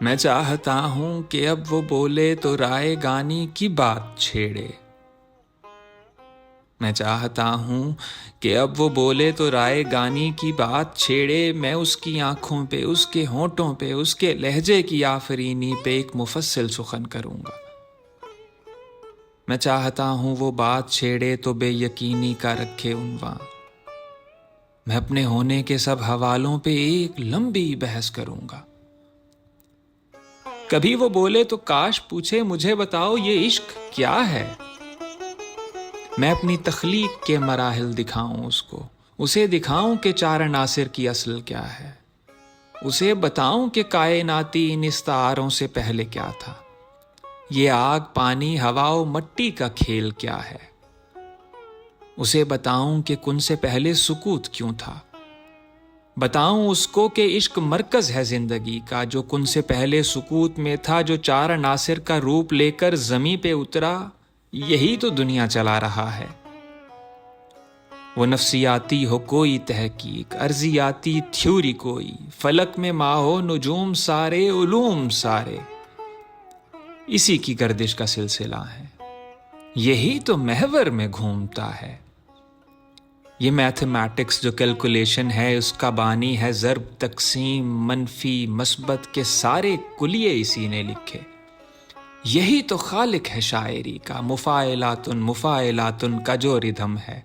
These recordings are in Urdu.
میں چاہتا ہوں کہ اب وہ بولے تو رائے گانی کی بات چھیڑے۔ میں چاہتا ہوں کہ اب وہ بولے تو رائے گانی کی بات چھیڑے، میں اس کی آنکھوں پہ، اس کے ہونٹوں پہ، اس کے لہجے کی آفرینی پہ ایک مفصل سخن کروں گا۔ میں چاہتا ہوں وہ بات چھیڑے تو بے یقینی کا رکھے عنواں، میں اپنے ہونے کے سب حوالوں پہ ایک لمبی بحث کروں گا۔ کبھی وہ بولے تو کاش پوچھے مجھے بتاؤ یہ عشق کیا ہے، میں اپنی تخلیق کے مراحل دکھاؤں اس کو، اسے دکھاؤں کہ چار عناصر کی اصل کیا ہے، اسے بتاؤں کہ کائناتی ان استعاروں سے پہلے کیا تھا، یہ آگ پانی ہوا و مٹی کا کھیل کیا ہے، اسے بتاؤں کہ کن سے پہلے سکوت کیوں تھا، بتاؤں اس کو کہ عشق مرکز ہے زندگی کا، جو کن سے پہلے سکوت میں تھا، جو چار عناصر کا روپ لے کر زمیں پہ اترا، یہی تو دنیا چلا رہا ہے۔ وہ نفسیاتی ہو کوئی تحقیق، ارضیاتی تھیوری کوئی، فلک میں ماہو نجوم سارے، علوم سارے اسی کی گردش کا سلسلہ ہے، یہی تو محور میں گھومتا ہے۔ یہ میتھمیٹکس جو کیلکولیشن ہے، اس کا بانی ہے ضرب تقسیم منفی مثبت کے سارے کلیے اسی نے لکھے، یہی تو خالق ہے شاعری کا، مفاعلاتن مفاعلاتن کا جو ردھم ہے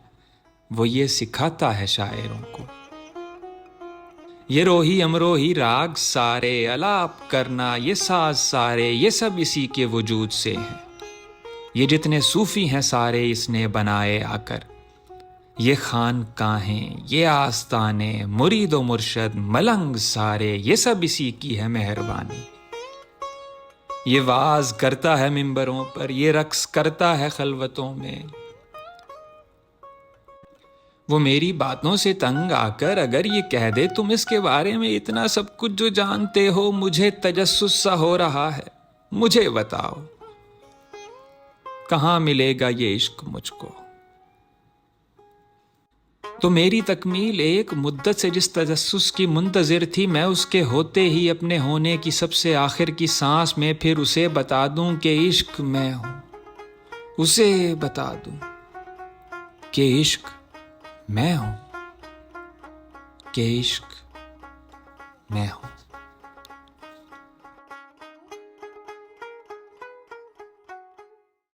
وہ یہ سکھاتا ہے شاعروں کو۔ یہ روحی امروہی راگ سارے، الاپ کرنا یہ ساز سارے، یہ سب اسی کے وجود سے ہیں، یہ جتنے صوفی ہیں سارے اس نے بنائے آ کر، یہ خانقاہیں یہ آستانے مرید و مرشد ملنگ سارے، یہ سب اسی کی ہے مہربانی۔ یہ واز کرتا ہے منبروں پر، یہ رقص کرتا ہے خلوتوں میں، وہ میری باتوں سے تنگ آ کر اگر یہ کہہ دے تم اس کے بارے میں اتنا سب کچھ جو جانتے ہو، مجھے تجسس سا ہو رہا ہے، مجھے بتاؤ کہاں ملے گا یہ عشق مجھ کو۔ تو میری تکمیل ایک مدت سے جس تجسس کی منتظر تھی، میں اس کے ہوتے ہی اپنے ہونے کی سب سے آخر کی سانس میں پھر اسے بتا دوں کہ عشق میں ہوں، اسے بتا دوں کہ عشق میں ہوں، کہ عشق میں ہوں۔